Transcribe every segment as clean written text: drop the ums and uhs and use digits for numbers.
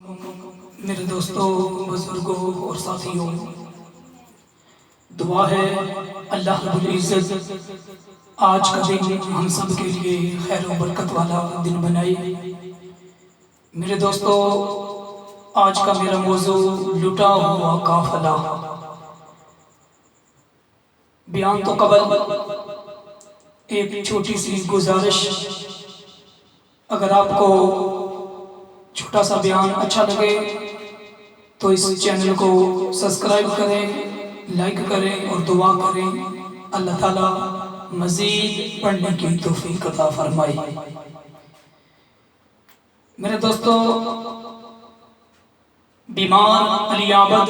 میرے دوستوں، بزرگوں اور ساتھیوں، دعا ہے اللہ رب العزت آج کا دن ہم سب کے لیے خیر و برکت والا دن بنائے۔ میرے دوستوں، آج کا میرا موضوع لٹا ہوا قافلہ۔ بیان تو قبل ایک چھوٹی سی گزارش، اگر آپ کو چھوٹا سا بیان اچھا لگے تو اس چینل کو سبسکرائب کریں، لائک کریں اور دعا کریں، اللہ تعالیٰ مزید پڑھنے کی توفیق عطا فرمائے۔ میرے دوستو، بیمار علی عابد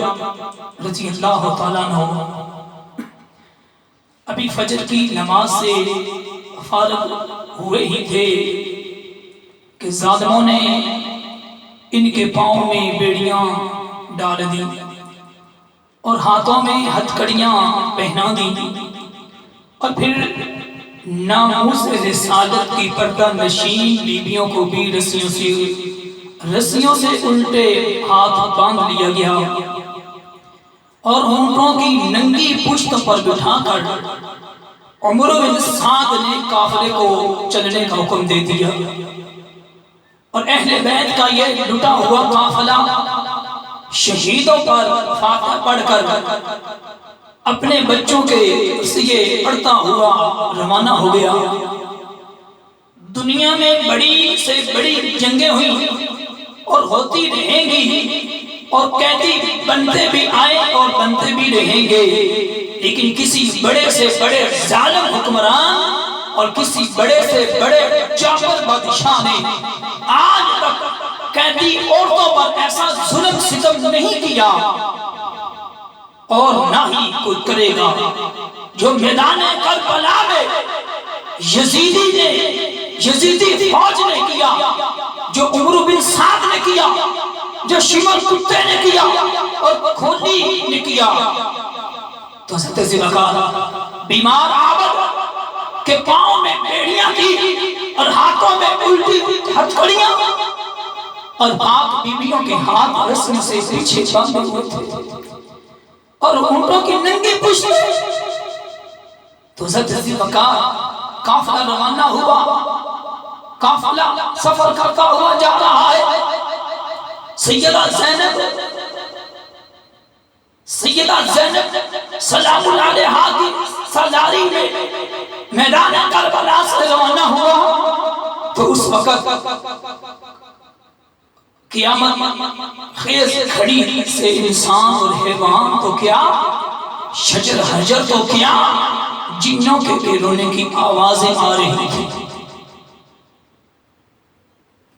رضی اللہ تعالیٰ عنہ ابھی فجر کی نماز سے فارغ ہوئے ہی تھے کہ ظالموں نے ان کے پاؤں میں بیڑیاں ڈال دی اور ہاتھوں میں ہتھکڑیاں پہنا دی، اور پھر ناموس رسالت کی پردہ نشین بیویوں کو بھی رسیوں سے الٹے ہاتھ باندھ لیا گیا اور اونٹوں کی ننگی پشت پر بٹھا کر عمر بن سعد نے قافلے کو چلنے کا حکم دے دیا، اور اہل بیت کا یہ لٹا ہوا قافلہ شہیدوں پر فاتحہ پڑھ کر اپنے بچوں کے سیے پڑھتا ہوا روانہ ہو گیا۔ دنیا میں بڑی سے بڑی جنگیں ہوئی اور ہوتی رہیں گی، اور قیدی بنتے بھی آئے اور بنتے بھی رہیں گے، لیکن کسی بڑے سے بڑے ظالم حکمران اور کسی بڑے سے بڑے جابر بادشاہ نے آج تک قیدی عورتوں پر ایسا ظلم ستم نہیں کیا، اور نہ ہی کوئی کرے گا۔ جو میدان کربلا میں یزیدی فوج نے کیا، جو عمر بن سعد نے کیا، جو شمر کتے نے کیا اور کھولی نے کیا، تو حضرت ذوالفقار بیمار عابد کے پاؤں میں بیڑیاں تھی اور ہاتھوں میں الٹی ہتھکڑیاں، اور پاک بیویوں کے ہاتھ رسم سے پیچھے باندھے ہوئے تھے اور اونٹوں کی ننگی پشت۔ تو حضرت ذوالفقار قافلہ روانہ ہوا، قافلہ سفر کرتا ہوا جا رہا ہے۔ سیدہ زینب سلام اللہ علیہا کی سالاری میں میدان کربلا سے روانہ ہوا، تو اس وقت قیامت خیز کھڑی سے انسان اور حیوان تو کیا، شجر حجر تو کیا، جنوں کے رونے کی آوازیں آ رہی تھی۔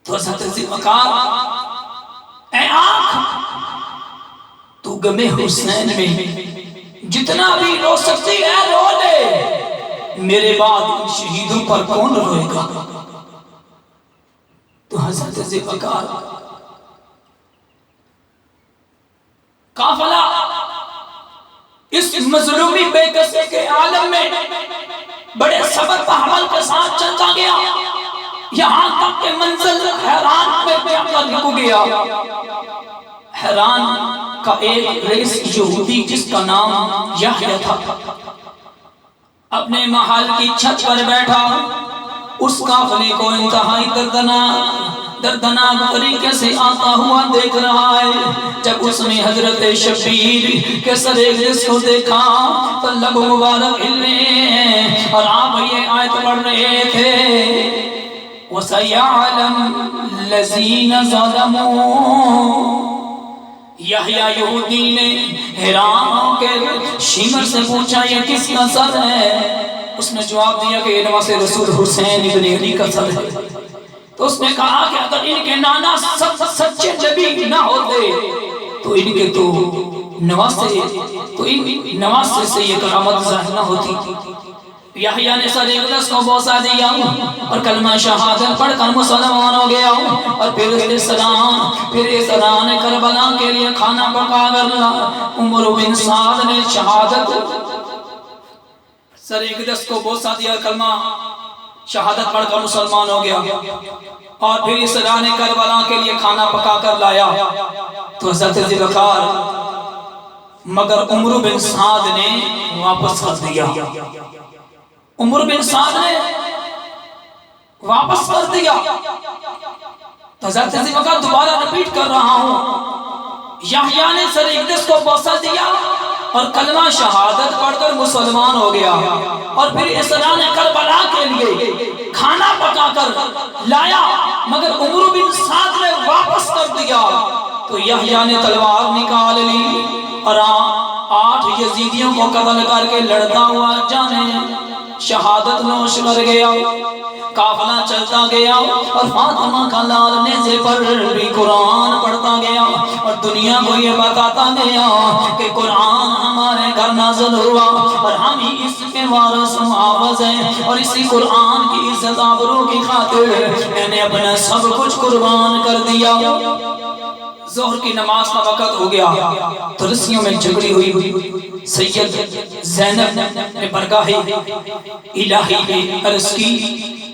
تو حضرت ذوالفقار، اے آنکھ، تو غم حسین میں جتنا بھی رو سکتی ہے رو لے، میرے بعد ان شہیدوں پر کون روئے گا؟ تو حضرت ذوالفقار قافلہ اس مظلومی بے کسی کے عالم میں بڑے صبر و حمل کے ساتھ چلتا گیا، یہاں تک کہ منزل حیران میں جا کر رک گیا۔ حیران کا ایک رئیس یہودی جس کا نام یحییٰ تھا، اپنے محل کی چھت پر بیٹھا اس قافلے کو انتہائی دردناک طریقے سے آتا ہوا دیکھ رہا ہے۔ جب اس نے حضرت شبیر کے سر اقدس کو دیکھا تو لب مبارک ہلنے، اور آپ یہ آیت پڑھ رہے تھے، وَسَيَعْلَمُ الَّذِينَ ظَلَمُوا۔ یحییٰ یہودی نے حیران ہو کے شمر سے پوچھا یہ کس کا سر ہے؟ اس نے جواب دیا کہ یہ نواز رسول حسین ابن علی کا سر ہے۔ تو اس نے کہا کہ اگر ان کے نانا سچے نبی نہ ہوتے تو ان کے تو نواسے سے یہ کرامت ظاہر نہ ہوتی۔ یحییٰ نے سر اقدس کو بوسہ دیا اور کلمہ شہادت پڑھ کر مسلمان ہو گیا، اور پھر اس نے کربلا کے لیے کھانا پکا کر عمر بن سعد نے شہادت سر اقدس کو بوسہ دیا، کلمہ شہادت پڑھ کر مسلمان ہو گیا، اور پھر اس ران کربلا کے لیے کھانا پکا کر لایا تو حضرت ذوالفقار مگر عمر بن سعد نے واپس کر دیا، عمر بن سعد نے واپس کر دیا۔ تو حضرت ذوالفقار دوبارہ رپیٹ کر رہا ہوں، یحییٰ نے سر اقدس کو بوسہ دیا اور کلمہ شہادت پڑھ کر مسلمان ہو گیا، اور پھر اس ران کربلا کے لیے کھانا پکا کر لایا مگر عمر بن سعد نے واپس کر دیا۔ تو یحییٰ نے تلوار نکال لی اور 8 یزیدیوں کو قتل کر کے لڑتا ہوا جانے شہادت نوش کر گیا۔ قافلہ چلتا گیا اور فاطمہ کا لال نیزے پر بھی قرآن پڑھتا گیا اور دنیا کو یہ بتاتا گیا کہ قرآن ہمارے گھر نازل ہوا اور ہم ہی اس کے وارث و حافظ ہیں، اور اسی قرآن کی عزت آبرو کی خاطر میں نے اپنا سب کچھ قربان کر دیا۔ ظہر کی نماز کا وقت ہو گیا تو رسیوں میں جھگڑی ہوئی، سید زینب نے برگاہ الہی میں عرض کی،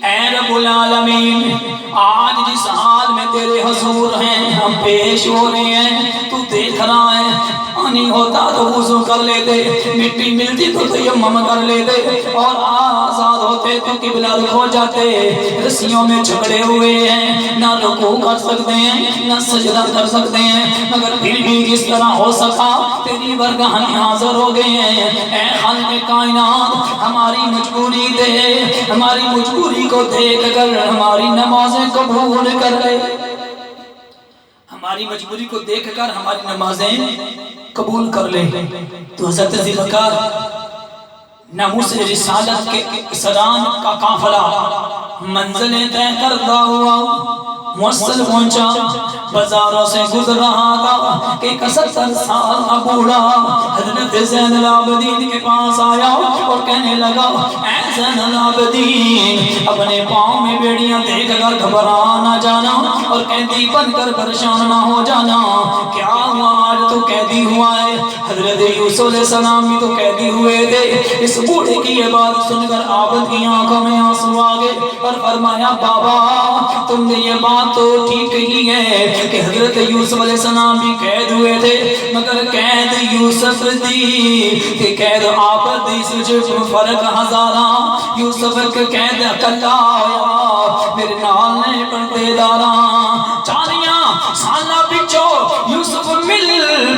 اے رب العالمین، آج جس حال میں تیرے حضور ہیں ہم پیش ہو رہے ہیں، تو دیکھ رہا ہے، پانی ہوتا تو وضو کر لیتے، مٹی ملتی تو تیمم کر لیتے، اور آزاد ہوتے تو قبلہ رخ ہو جاتے۔ رسیوں میں جھگڑے ہوئے ہیں، نہ رکوع کر سکتے ہیں نہ سجدہ کر سکتے ہیں، مگر پھر بھی جس طرح ہو سکا تیری برگاہ میں حاضر ہو گئے ہیں۔ اے خالق کائنات، ہماری مجبوری دے، ہماری مجبوری کو دیکھ کر ہماری نمازیں قبول کر لے، ہماری مجبوری کو دیکھ کر ہماری نمازیں قبول کر لے۔ تو حضرت ذوالفقار ناموس رسالت کے اسران کا قافلہ منزلیں طے کرتا ہوا موصل پہنچا، بازاروں سے گزر رہا تھا کہ 71 سال کا بوڑھا حضرت زین العابدین کے پاس آیا اور کہنے لگا، اے زین العابدین، اپنے پاؤں میں بیڑیاں دیکھ کر گھبرا نہ جانا اور قیدی بن کر پریشان نہ ہو جانا۔ کیا ہوا؟ آج تو قیدی ہوا ہے، حضرت یوسف علیہ السلام بھی تو قیدی ہوئے تھے۔ اس بوڑھے کی یہ بات سن کر عابد کی آنکھوں میں آنسو آ گئے اور فرمایا، بابا تم نے یہ بات تو ٹھیک ہی ہے کہ حضرت یوسف علیہ السلام بھی قید ہوئے تھے، مگر قید یوسف دی کہ قید عابد دی سجھ فرق ہزارہ۔ یوسف کے قید اکلا آیا میرے نال نے پردے دارا، 40 سالہ بچو یوسف مل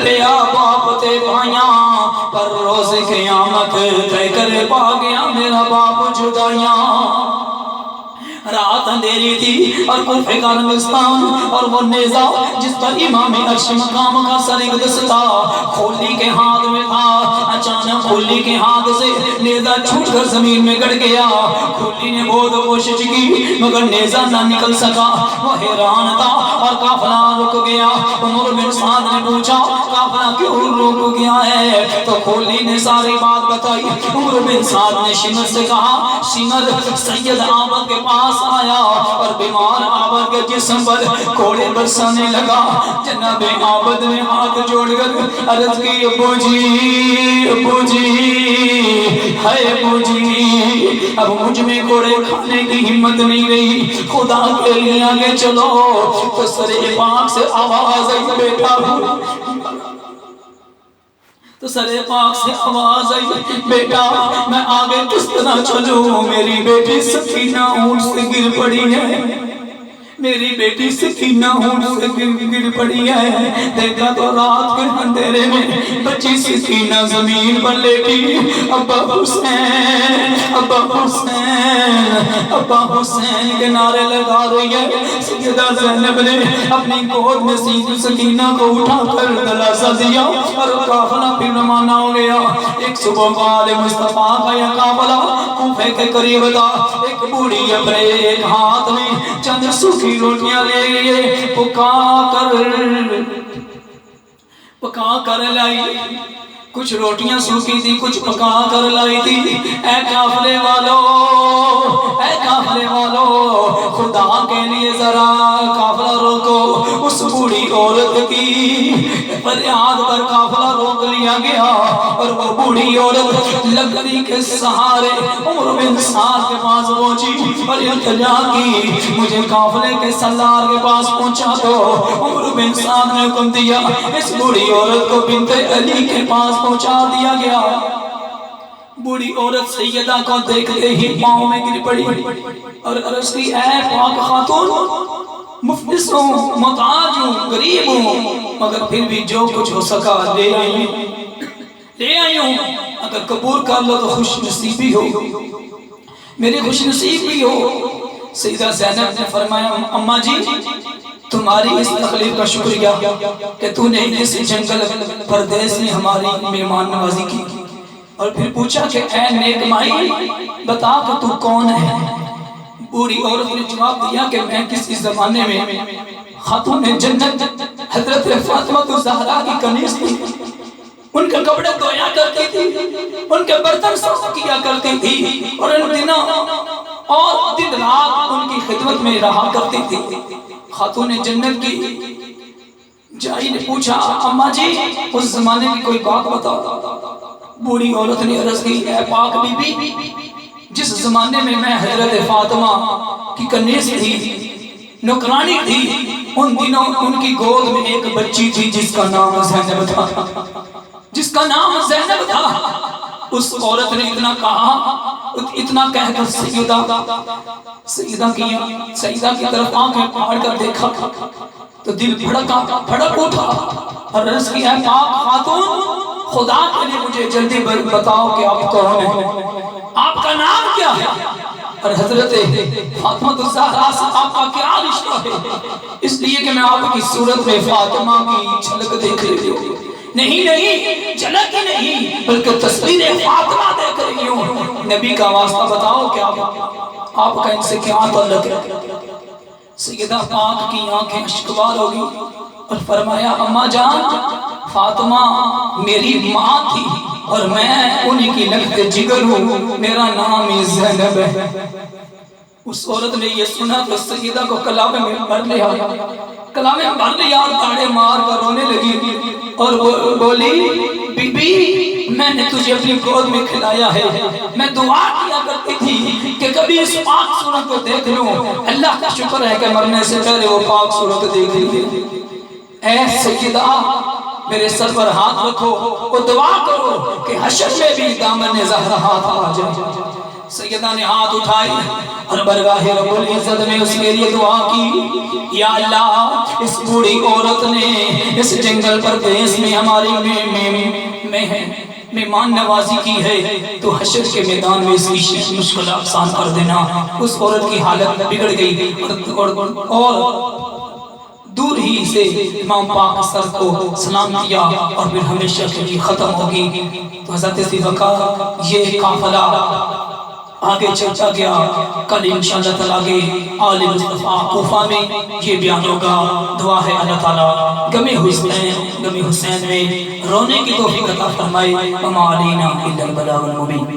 پیا باپ تے بھائیاں، پر روز قیامت طے کر پا گیا میرا باپ جدائیاں۔ رات اندھیری تھی اور کوفے کا رنگستان، اور وہ نیزہ جس پر امام عرش مقام کا سر اقدس تھا کھولی کے ہاتھ میں تھا، اچانک کھولی کے ہاتھ سے نیزہ چھوٹ کر زمین میں گڑ گیا۔ کھولی نے بہت کوشش کی مگر نیزہ نہ نکل سکا، وہ حیران تھا اور قافلہ رک گیا۔ عمر بن سعد نے پوچھا، قافلہ کیوں رک گیا ہے؟ تو کھولی نے ساری بات بتائی۔ عمر بن سعد نے شمر سے کہا، شمر سید عابد کے پاس آیا اور بیمار عابد کے جسم پر کوڑے برسانے لگا۔ جناب عابد نے ہاتھ جوڑ کر عرض کی، ابو جی ابو جی ہائے ابو جی، اب مجھ میں کوڑے کھانے کی ہمت نہیں رہی، خدا کے لیے آگے چلو۔ تو سر پاک سے آواز آئی، بیٹا تو سر پاک سے آواز آئی، بیٹا میں آگے کس طرح چلوں؟ میری بیٹی سکینہ اونٹ سے گر پڑی ہے، میری بیٹی سکینہ اونٹ سے گر پڑی ہے۔ دیکھا تو رات کے اندھیرے میں بچی سکینہ زمین پر لیٹی، ابا حسین ابا حسین ابا حسین کے نعرے لگا رہی ہے۔ سیدہ زینب نے اپنی گود میں سکینہ کو اٹھا کر دلاسا دیا اور قافلہ پھر روانہ ہو گیا۔ ایک صبح بال مصطفیٰ کا یہ قافلہ کوفے کے قریب تھا۔ ایک بوڑھی اپنے ایک ہاتھ میں چند سوکھی روٹیاں لے لیے پکا کر لائی۔ کچھ روٹیاں سوکھی تھی، کچھ پکا کر لائی تھی۔ اے قافلے والو، اے قافلے والو، خدا کے لیے ذرا قافلہ روکو۔ اس بوڑھی عورت کی فریاد پر قافلہ روک لیا گیا، اور وہ بوڑھی عورت لکڑی کے سہارے عمر بن سعد کے پاس پہنچی اور التجا کی، مجھے قافلے کے سردار کے پاس پہنچا دو۔ عمر بن سعد نے حکم دیا، اس بوڑھی عورت کو بنت علی کے پاس پہنچا دیا گیا۔ بوڑھی عورت سیدہ کو دیکھتے ہی پاؤں میں گر پڑی اور عرض کی، اے پاک خاتون، مفلس ہوں، محتاج ہوں، غریب ہوں، مگر پھر بھی جو کچھ ہو سکا لے آئی ہوں، اگر قبول کر لو تو خوش نصیبی ہو، میری خوش نصیب بھی ہو۔ سیدہ زینب نے فرمایا، اماں جی تمہاری اس تکلیف کا شکریہ کہ تو نے اس جنگل پردیس میں ہماری مہمان نوازی کی۔ اور پھر پوچھا کہ اے نیک مائی بتا کہ تو کون ہے؟ بوڑھی عورت نے جواب دیا کہ میں کسی زمانے میں خاتون جنت حضرت فاطمہ الزہرا کی کنیز تھی، ان کے کپڑے دھویا کرتی تھی، ان کے برتن صاف کیا کرتی تھی، اور ان دنوں اور دن رات ان کی خدمت میں رہا کرتی تھی۔ خاتون جنت کی جائی نے پوچھا، اماں جی اس زمانے کی کوئی بات بتاؤ۔ بوڑھی عورت نے عرض کی، اے پاک بی بی، جس زمانے میں میں حضرت فاطمہ کی کنیز تھی، نوکرانی تھی، ان دنوں ان کی گود میں ایک بچی تھی جس کا نام زینب تھا، جس کا نام زینب تھا۔ اس عورت نے اتنا کہا، اتنا کہہ کر سیدہ کی طرف آنکھیں پھاڑ کر دیکھا تو دل بھڑک اٹھا اور عرض کی، اے پاک خاتون، خدا کے لیے مجھے جلدی بتاؤ کہ آپ کون ہیں، آپ کا نام کیا ہے، اور حضرت فاطمہ الزہرا سے آپ کا کیا رشتہ ہے؟ اس لیے کہ میں آپ کی صورت میں فاطمہ کی جھلک دیکھ رہی ہوں۔ نہیں جھلک ہی نہیں بلکہ تصویر فاطمہ دیکھ رہی ہوں۔ نبی کا واسطہ بتاؤ کہ آپ کا ان سے کیا تعلق ہے؟ سیدہ پاک کی آنکھیں اشکبار ہوگی اور فرمایا، اماں جان فاطمہ میری ماں تھی اور میں انہی کی لگت جگر ہوں، میرا نام ہی زینب ہے۔ اس عورت نے یہ سنا تو سیدہ کو کلامے میں بھر لیا اور تاڑے مار کر رونے لگی اور بولی، بی بی میں نے تجھے اپنی گود میں کھلایا ہے، میں دعا کیا کرتی تھی کہ کبھی اس پاک صورت کو دیکھ لوں، اللہ کا شکر ہے کہ مرنے سے پہلے وہ پاک صورت دیکھ لی۔ اے سیدہ میرے سر پر ہاتھ رکھو اور دعا کرو کہ حشر میں بھی دامن زہرا ہاتھ آ جائے۔ سیدہ نے ہاتھ اٹھائی اور برگاہ رب العزت میں اس کے لیے دعا کی، یا اللہ اس بوڑھی عورت نے اس جنگل پردیس میں ہماری مہمان نوازی کی ہے، تو حشر کے میدان میں اس کی مشکل آسان کر دینا۔ اس عورت کی حالت بگڑ گئی اور دور ہی سے امام پاک سر کو سلام کیا اور پھر ہمیشہ کے لیے ختم ہوگی۔ تو حضرت سیوکا یہ قافلہ آگے چلتا گیا، کل انشاءاللہ تعالیٰ آگے آل مصطفیٰ کوفہ میں یہ بیان ہوگا۔ دعا ہے اللہ تعالیٰ غم حسین میں رونے کی توفیق عطا فرمائے۔ وما علینا الا البلاغ المبین۔